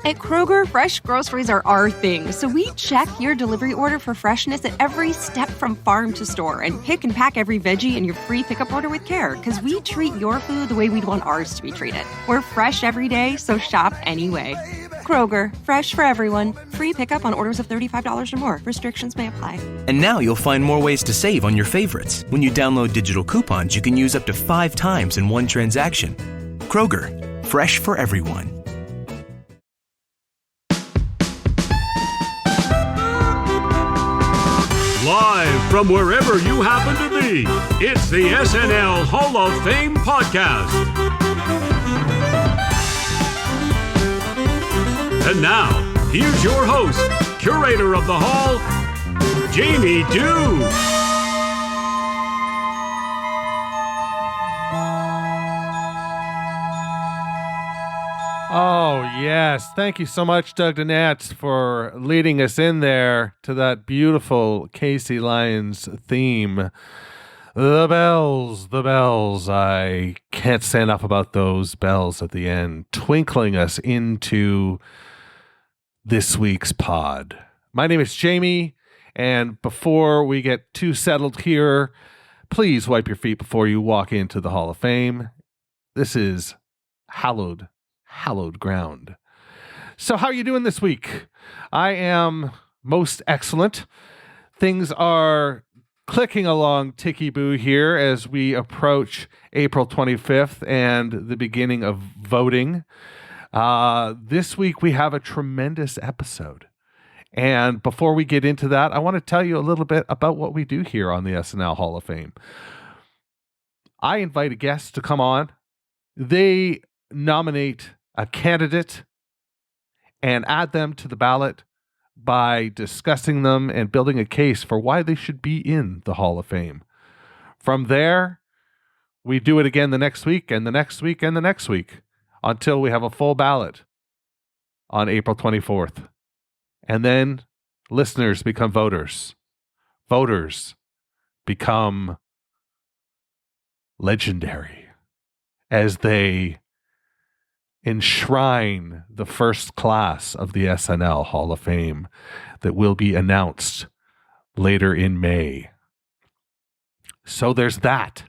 At Kroger, fresh groceries are our thing, so we check your delivery order for freshness at every step from farm to store and pick and pack every veggie in your free pickup order with care, because we treat your food the way we'd want ours to be treated. We're fresh every day, so shop anyway. Kroger, fresh for everyone. Free pickup on orders of $35 or more. Restrictions may apply. And now you'll find more ways to save on your favorites. When you download digital coupons, you can use up to 5 times in one transaction. Kroger, fresh for everyone. Live from wherever you happen to be, it's the SNL Hall of Fame podcast. And now, here's your host, curator of the Hall, Jamie Dew. Oh, yes. Thank you so much, Doug Donat, for leading us in there to that beautiful Casey Lyons theme. The bells. I can't say enough about those bells at the end, twinkling us into this week's pod. My name is Jamie, and before we get too settled here, please wipe your feet before you walk into the Hall of Fame. This is hallowed ground. So how are you doing this week? I am most excellent. Things are clicking along ticky-boo here as we approach April 25th and the beginning of voting. This week we have a tremendous episode. And before we get into that, I want to tell you a little bit about what we do here on the SNL Hall of Fame. I invite a guest to come on. They nominate a candidate and add them to the ballot by discussing them and building a case for why they should be in the Hall of Fame. From there, we do it again the next week and the next week and the next week until we have a full ballot on April 24th. And then listeners become voters. Voters become legendary as they enshrine the first class of the SNL Hall of Fame that will be announced later in May. So there's that.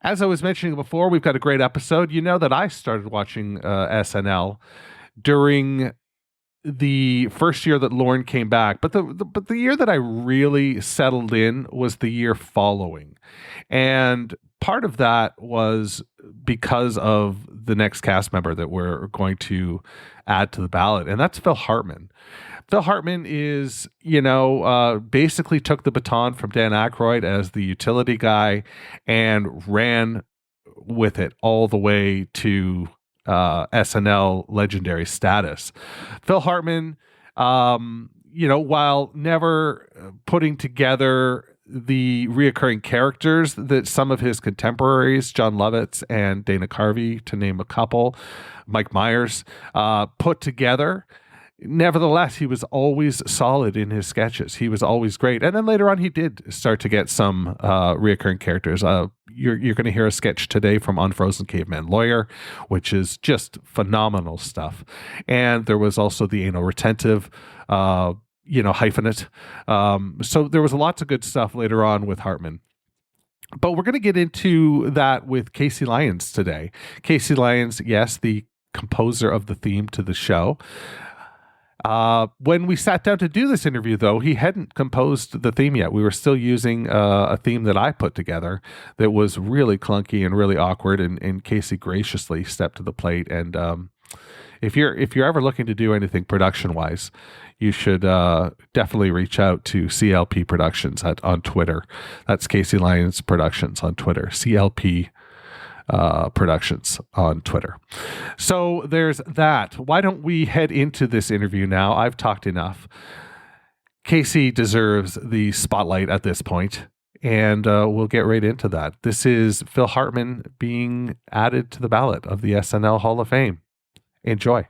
As I was mentioning before, we've got a great episode. You know that I started watching SNL during the first year that Lorne came back, but the year that I really settled in was the year following. And part of that was because of the next cast member that we're going to add to the ballot, and that's Phil Hartman. Phil Hartman is, basically took the baton from Dan Aykroyd as the utility guy and ran with it all the way to SNL legendary status. Phil Hartman, while never putting together the reoccurring characters that some of his contemporaries, John Lovitz and Dana Carvey, to name a couple, Mike Myers, put together, nevertheless, he was always solid in his sketches. He was always great. And then later on, he did start to get some reoccurring characters. You're going to hear a sketch today from Unfrozen Caveman Lawyer, which is just phenomenal stuff. And there was also the anal retentive, hyphenate. So there was lots of good stuff later on with Hartman. But we're going to get into that with Casey Lyons today. Casey Lyons, yes, the composer of the theme to the show. When we sat down to do this interview, though, he hadn't composed the theme yet. We were still using a theme that I put together that was really clunky and really awkward, and Casey graciously stepped to the plate. And if you're ever looking to do anything production-wise, you should definitely reach out to CLP Productions on Twitter. That's Casey Lyons Productions on Twitter. CLP Productions on Twitter. So there's that. Why don't we head into this interview now? I've talked enough. Casey deserves the spotlight at this point, and we'll get right into that. This is Phil Hartman being added to the ballot of the SNL Hall of Fame. Enjoy.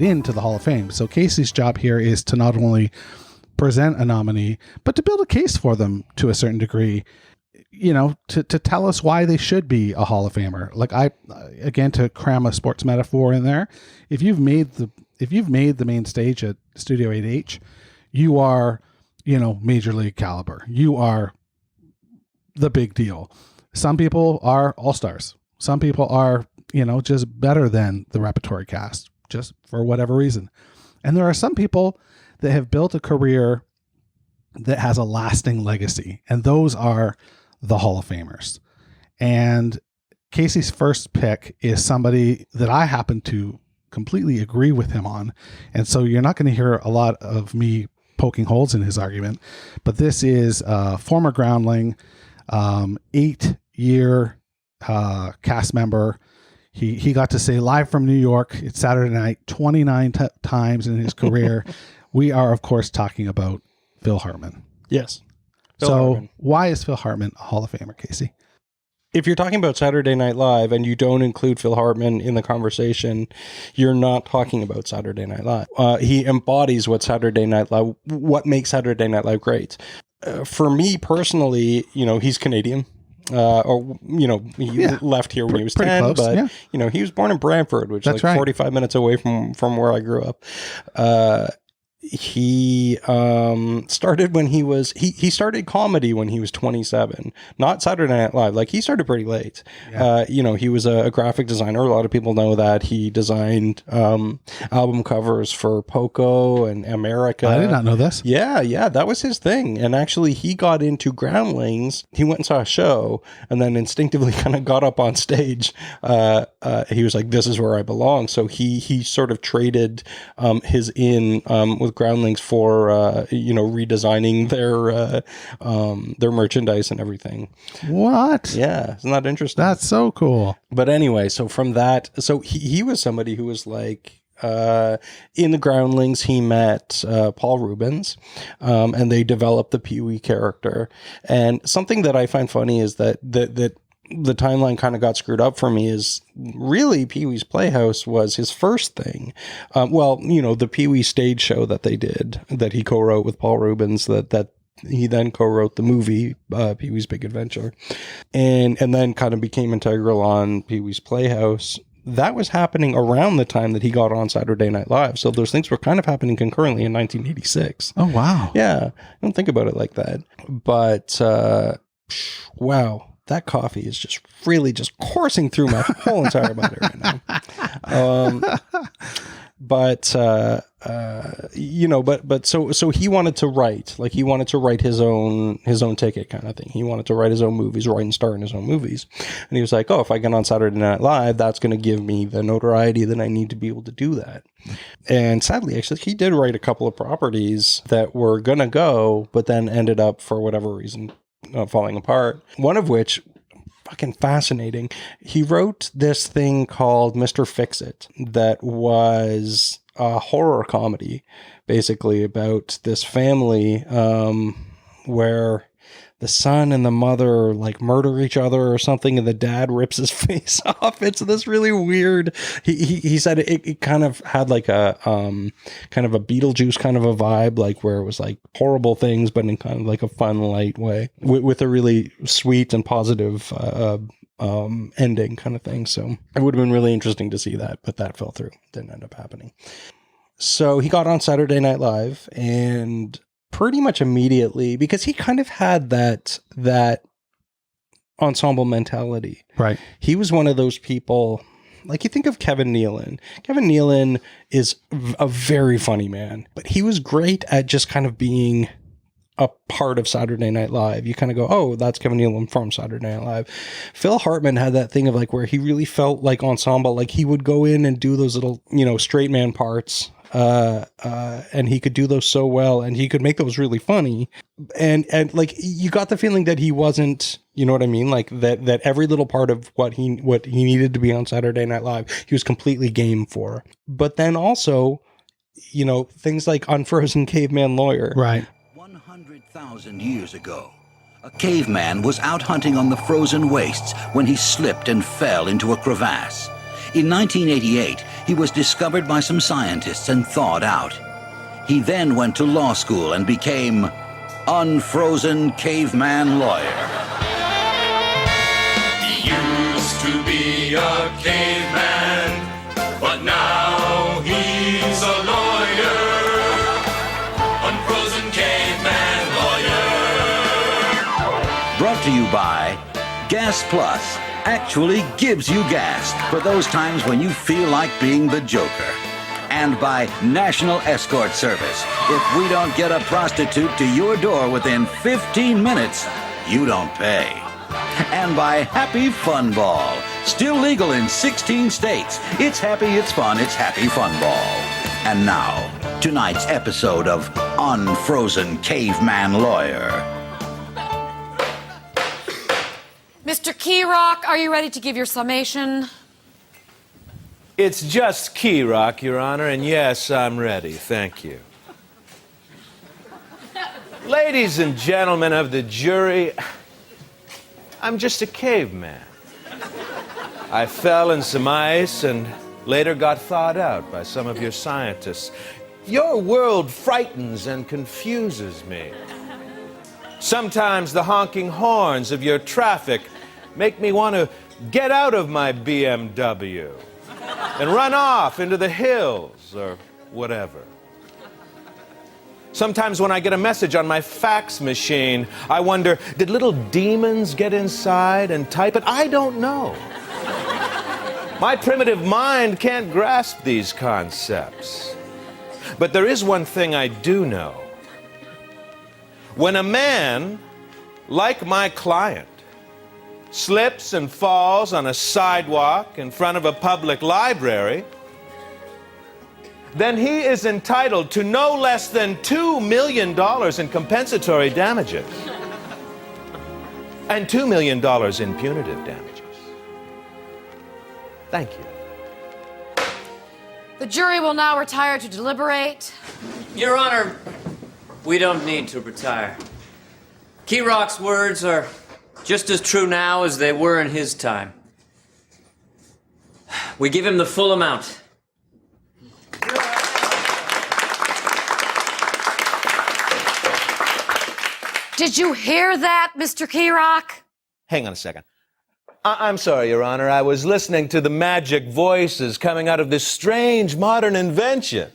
into the Hall of Fame. So Casey's job here is to not only present a nominee, but to build a case for them to a certain degree, to tell us why they should be a Hall of Famer. Like again, to cram a sports metaphor in there, if you've made the main stage at Studio 8H, you are, major league caliber. You are the big deal. Some people are all-stars. Some people are, just better than the repertory cast, just for whatever reason. And there are some people that have built a career that has a lasting legacy, and those are the Hall of Famers. And Casey's first pick is somebody that I happen to completely agree with him on. And so you're not going to hear a lot of me poking holes in his argument, but this is a former Groundling, 8-year cast member. He got to say live from New York, it's Saturday night, 29 times in his career. We are, of course, talking about Phil Hartman. Yes. So why is Phil Hartman a Hall of Famer, Casey? If you're talking about Saturday Night Live and you don't include Phil Hartman in the conversation, you're not talking about Saturday Night Live. He embodies what makes Saturday Night Live great. For me personally, he's Canadian. He left here when he was 10, close, but he was born in Brantford, which is like 45 minutes away from where I grew up. He started when he started comedy when he was 27, not Saturday Night Live. Like, he started pretty late. He was a graphic designer. A lot of people know that he designed album covers for Poco and America. I did not know this. Yeah, that was his thing. And actually, he got into Groundlings. He went and saw a show and then instinctively kind of got up on stage. He was like, this is where I belong. So he sort of traded his with Groundlings for redesigning their merchandise and everything. What? Yeah, isn't that interesting? That's so cool. But anyway, so from that, so he was somebody who was like, in the Groundlings, he met Paul Rubens, and they developed the Pee-wee character. And something that I find funny is that the timeline kind of got screwed up for me is really Pee-wee's Playhouse was his first thing. The Pee-wee stage show that they did, that he co-wrote with Paul Rubens, that he then co-wrote the movie, Pee-wee's Big Adventure, and then kind of became integral on Pee-wee's Playhouse. That was happening around the time that he got on Saturday Night Live. So those things were kind of happening concurrently in 1986. Oh, wow. Yeah. I don't think about it like that. But, wow. That coffee is just really just coursing through my whole entire body right now. So he wanted to write, like he wanted to write his own ticket kind of thing. He wanted to write his own movies, write and star in his own movies. And he was like, if I get on Saturday Night Live, that's going to give me the notoriety that I need to be able to do that. And sadly, actually, he did write a couple of properties that were going to go, but then ended up, for whatever reason, falling apart. One of which, fucking fascinating, he wrote this thing called Mr. Fix-It that was a horror comedy, basically about this family where the son and the mother like murder each other or something, and the dad rips his face off. It's this really weird. He said it kind of had like a kind of a Beetlejuice kind of a vibe, like where it was like horrible things, but in kind of like a fun, light way, with a really sweet and positive ending kind of thing. So it would have been really interesting to see that, but that fell through. Didn't end up happening. So he got on Saturday Night Live, and pretty much immediately, because he kind of had that ensemble mentality. Right. He was one of those people, like you think of Kevin Nealon. Kevin Nealon is a very funny man, but he was great at just kind of being a part of Saturday Night Live. You kind of go, oh, that's Kevin Nealon from Saturday Night Live. Phil Hartman had that thing of like where he really felt like ensemble, like he would go in and do those little, straight man parts. And he could do those so well, and he could make those really funny. And like, you got the feeling that he wasn't, you know what I mean? Like that every little part of what he needed to be on Saturday Night Live, he was completely game for. But then also, things like Unfrozen Caveman Lawyer. Right. 100,000 years ago, a caveman was out hunting on the frozen wastes when he slipped and fell into a crevasse. In 1988, he was discovered by some scientists and thawed out. He then went to law school and became Unfrozen Caveman Lawyer. He used to be a caveman, but now he's a lawyer. Unfrozen Caveman Lawyer. Brought to you by Gas Plus. Actually gives you gas for those times when you feel like being the Joker. And by National Escort Service. If we don't get a prostitute to your door within 15 minutes, you don't pay. And by Happy Fun Ball. Still legal in 16 states. It's happy, it's fun, it's Happy Fun Ball. And now, tonight's episode of Unfrozen Caveman Lawyer. Mr. Keyrock, are you ready to give your summation? It's just Keyrock, Your Honor, and yes, I'm ready. Thank you. Ladies and gentlemen of the jury, I'm just a caveman. I fell in some ice and later got thawed out by some of your scientists. Your world frightens and confuses me. Sometimes the honking horns of your traffic make me want to get out of my BMW and run off into the hills or whatever. Sometimes when I get a message on my fax machine, I wonder, did little demons get inside and type it? I don't know. My primitive mind can't grasp these concepts. But there is one thing I do know. When a man, like my client, slips and falls on a sidewalk in front of a public library, then he is entitled to no less than $2 million in compensatory damages and $2 million in punitive damages. Thank you. The jury will now retire to deliberate. Your Honor, we don't need to retire. Keyrock's words are just as true now as they were in his time. We give him the full amount. Did you hear that, Mr. Keyrock? Hang on a second. I'm sorry, Your Honor. I was listening to the magic voices coming out of this strange modern invention.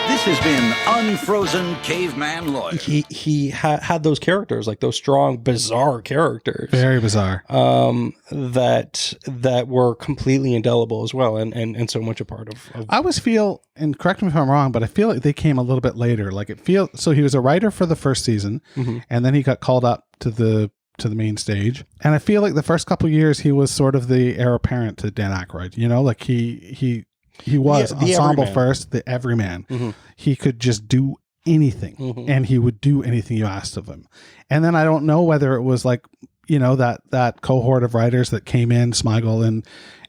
This has been Unfrozen Caveman Lawyer. He had those characters, like those strong, bizarre characters. Very bizarre. That were completely indelible as well, and so much a part of I always feel, and correct me if I'm wrong, but I feel like they came a little bit later. Like so he was a writer for the first season, and then he got called up to the main stage. And I feel like the first couple of years he was sort of the heir apparent to Dan Aykroyd. You know, like he was the ensemble everyman. first, the everyman. He could just do anything, and he would do anything you asked of him. And then I don't know whether it was like, you know, that cohort of writers that came in, Smigel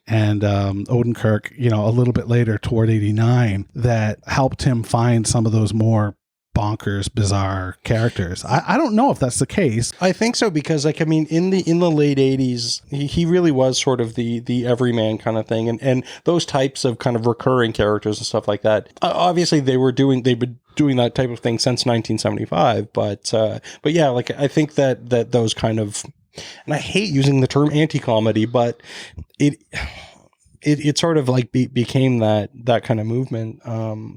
and Odenkirk, you know, a little bit later toward 89, that helped him find some of those more bonkers, bizarre characters. I don't know if that's the case. I think so, because like, I mean, in the late 80s, he really was sort of the everyman kind of thing, and those types of kind of recurring characters and stuff like that. Obviously, they've been doing that type of thing since 1975, but yeah, like I think that those kind of, and I hate using the term anti-comedy, but it sort of like became that kind of movement.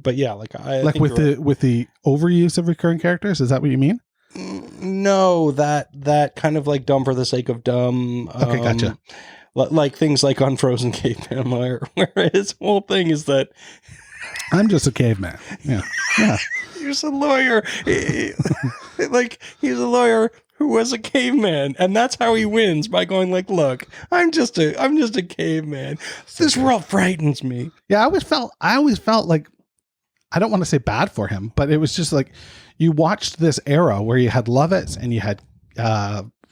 But yeah, like I like think with the overuse of recurring characters. Is that what you mean? No, that kind of like dumb for the sake of dumb. Okay, gotcha. Like things like Unfrozen Caveman Lawyer, where his whole thing is that I'm just a caveman. Yeah. He's a lawyer. Like he's a lawyer who was a caveman, and that's how he wins, by going like, look, I'm just a caveman. This world frightens me. Yeah, I always felt like, I don't want to say bad for him, but it was just like, you watched this era where you had Lovitz and you had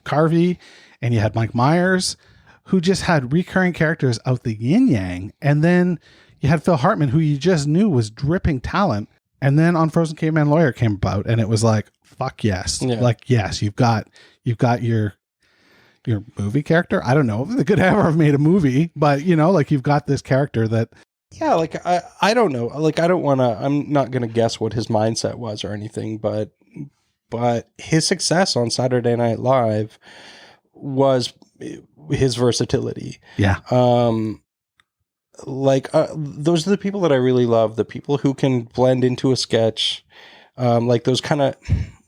Carvey and you had Mike Myers, who just had recurring characters out the yin yang, and then you had Phil Hartman, who you just knew was dripping talent. And then Unfrozen Caveman Lawyer came about, and it was like, fuck yes. Yeah. Like, yes, you've got your your movie character. I don't know if they could ever have made a movie, but you know, like you've got this character that. Yeah, like I don't know. Like I don't want to. I'm not going to guess what his mindset was or anything, but his success on Saturday Night Live was his versatility. Yeah. Those are the people that I really love. The people who can blend into a sketch. Like those kind of,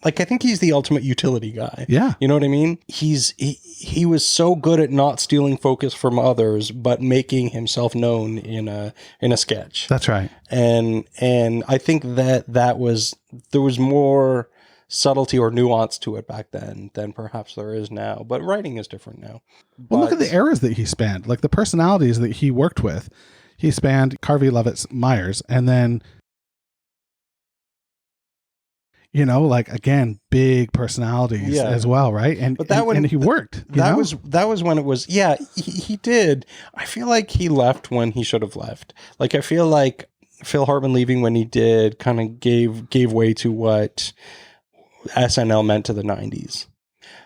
like I think he's the ultimate utility guy. Yeah. You know what I mean? He was so good at not stealing focus from others, but making himself known in a sketch. That's right. And I think there was more subtlety or nuance to it back then than perhaps there is now. But writing is different now. Well, look at the eras that he spanned, like the personalities that he worked with. He spanned Harvey Levitt's Myers, and then, you know, like again, big personalities as well, right? And but and he worked. That was when it was. Yeah, he did. I feel like he left when he should have left. Like I feel like Phil Hartman leaving when he did kind of gave way to what SNL meant to the 90s.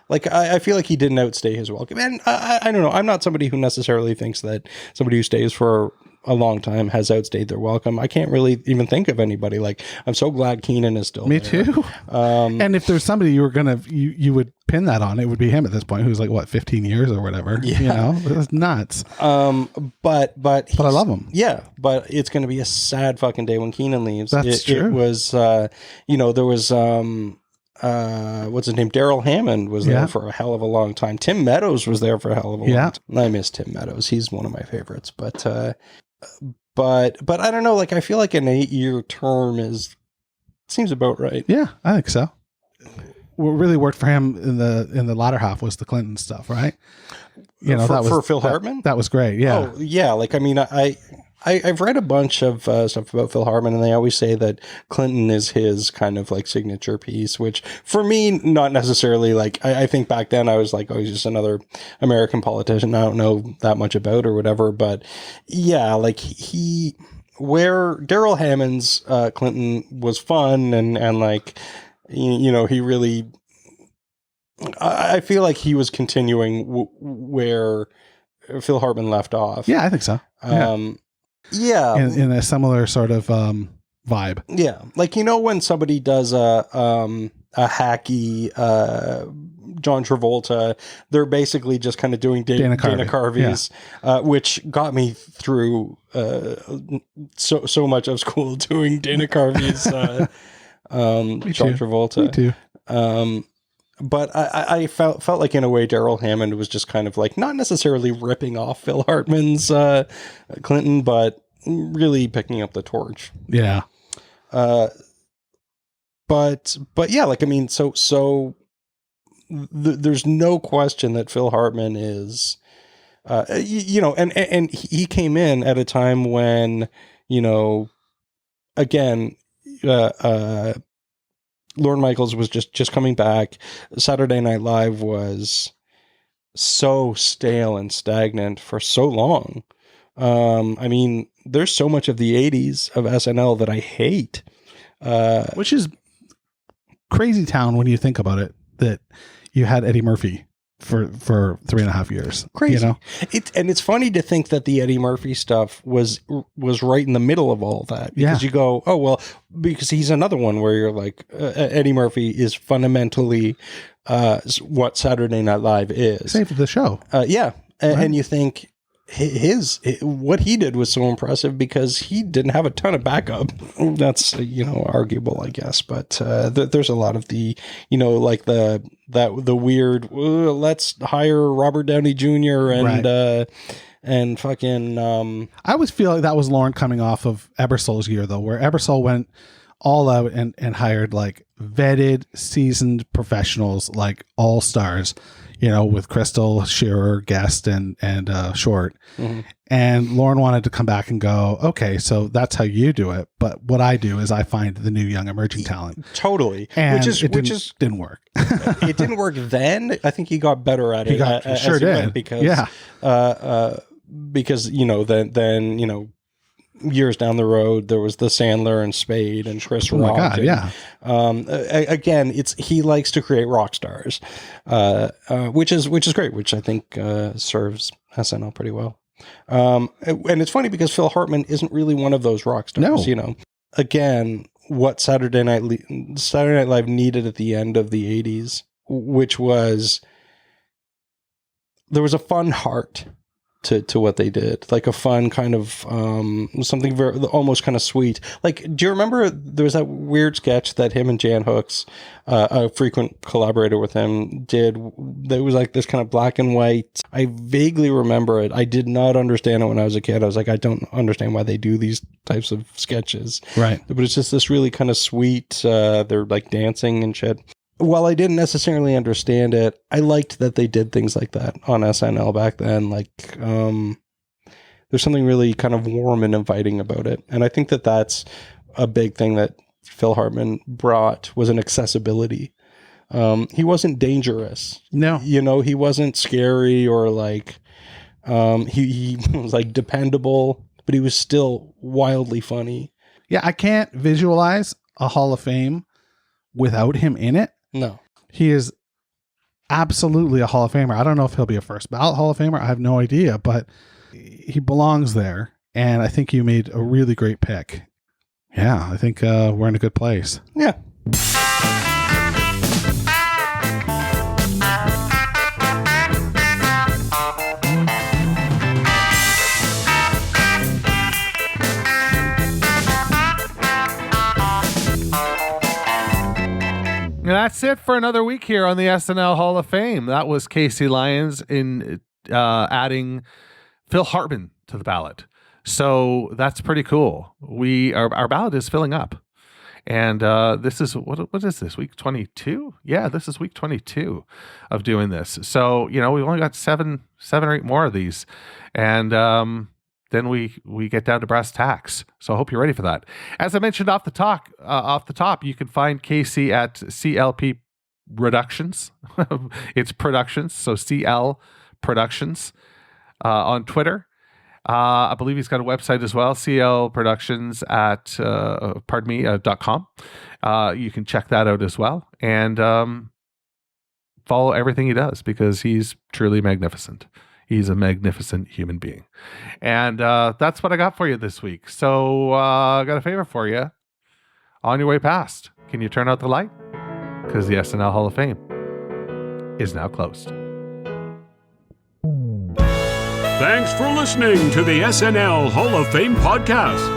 Like, I feel like he didn't outstay his welcome. And I don't know. I'm not somebody who necessarily thinks that somebody who stays for a long time has outstayed their welcome. I can't really even think of anybody. Like, I'm so glad Keenan is still Me there. too. And if there's somebody you were going to, you would pin that on, it would be him at this point, who's like, what, 15 years or whatever. Yeah. You know, it's nuts. But I love him. Yeah. But it's going to be a sad fucking day when Keenan leaves. That's true. It was, you know, there was, what's his name? Daryl Hammond was there for a hell of a long time. Tim Meadows was there for a hell of a long time. I miss Tim Meadows. He's one of my favorites. But I don't know. Like, I feel like an 8-year term seems about right. Yeah, I think so. What really worked for him in the latter half was the Clinton stuff, right? You know, that was for Phil Hartman. That was great. Yeah. Oh, yeah. Like, I mean, I've read a bunch of stuff about Phil Hartman, and they always say that Clinton is his kind of like signature piece, which for me, not necessarily. Like, I think back then I was like, oh, he's just another American politician I don't know that much about or whatever. But yeah, like where Daryl Hammond's Clinton was fun and like, you know, he really, I feel like he was continuing where Phil Hartman left off. Yeah, I think so. Yeah. In a similar sort of vibe. Yeah. Like, you know, when somebody does a hacky John Travolta, they're basically just kind of doing Dana Carvey's, which got me through so much of school doing Dana Carvey's John Travolta. Me too. But I felt like in a way Daryl Hammond was just kind of like not necessarily ripping off Phil Hartman's Clinton, but really picking up the torch. Yeah. But yeah, like I mean, so there's no question that Phil Hartman is, you know, and he came in at a time when, you know, again, Lorne Michaels was just coming back. Saturday Night Live was so stale and stagnant for so long. I mean, there's so much of the 80s of SNL that I hate. Which is crazy town when you think about it, that you had Eddie Murphy for 3.5 years. Crazy. You know? It's funny to think that the Eddie Murphy stuff was right in the middle of all that, because you go, oh, well, because he's another one where you're like, Eddie Murphy is fundamentally what Saturday Night Live is. Same for the show. Yeah. And you think what he did was so impressive because he didn't have a ton of backup. That's, you know, arguable, I guess. But there's a lot of the, you know, like the weird, let's hire Robert Downey Jr. and fucking. I always feel like that was Lorne coming off of Ebersol's year, though, where Ebersol went all out and hired like vetted, seasoned professionals, like all stars, you know, with Crystal, Shearer, Guest, and Short. Mm-hmm. And Lorne wanted to come back and go, okay, so that's how you do it. But what I do is I find the new young emerging talent. Totally. And which didn't work. It didn't work then. I think he got better at it. Sure did. Because, because, you know, then, you know, years down the road, there was the Sandler and Spade and Chris Rock. Oh my God, yeah. Again, he likes to create rock stars, which is great, which I think serves SNL pretty well. And it's funny because Phil Hartman isn't really one of those rock stars. No. Again, what Saturday Night Live needed at the end of the 80s, which was there was a fun heart to what they did, like a fun kind of something very almost kind of sweet. Like, do you remember there was that weird sketch that him and Jan Hooks, a frequent collaborator with him, did? That was like this kind of black and white. I vaguely remember it. I did not understand it when I was a kid. I was like, I don't understand why they do these types of sketches. Right. But it's just this really kind of sweet. They're like dancing and shit. While I didn't necessarily understand it, I liked that they did things like that on SNL back then. Like, there's something really kind of warm and inviting about it. And I think that that's a big thing that Phil Hartman brought, was an accessibility. He wasn't dangerous. No. He wasn't scary or like, he was like dependable, but he was still wildly funny. Yeah, I can't visualize a Hall of Fame without him in it. No. He is absolutely a Hall of Famer. I don't know if he'll be a first ballot Hall of Famer. I have no idea, but he belongs there. And I think you made a really great pick. Yeah, I think we're in a good place. Yeah. And that's it for another week here on the SNL Hall of Fame. That was Casey Lyons in adding Phil Hartman to the ballot. So that's pretty cool. Our ballot is filling up. And this is, what is this, week 22? Yeah, this is week 22 of doing this. So, we've only got seven or eight more of these. And then we get down to brass tacks. So I hope you're ready for that. As I mentioned off the top, you can find Casey at CLP Productions. It's Productions, so CL Productions on Twitter. I believe he's got a website as well, clproductions at .com. You can check that out as well, and follow everything he does because he's truly magnificent. He's a magnificent human being. And that's what I got for you this week. So I got a favor for you. On your way past, can you turn out the light? Because the SNL Hall of Fame is now closed. Thanks for listening to the SNL Hall of Fame podcast.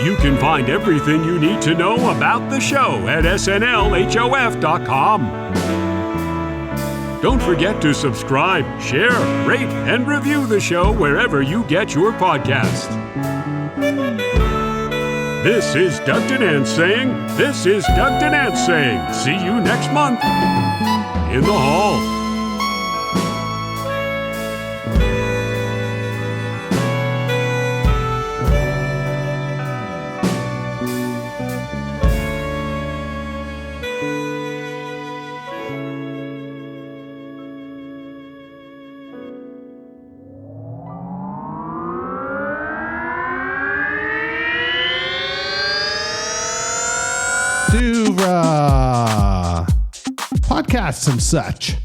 You can find everything you need to know about the show at snlhof.com. Don't forget to subscribe, share, rate, and review the show wherever you get your podcasts. This is Doug Dinant saying, this is Doug Dinant saying, see you next month in the hall. Podcasts and such.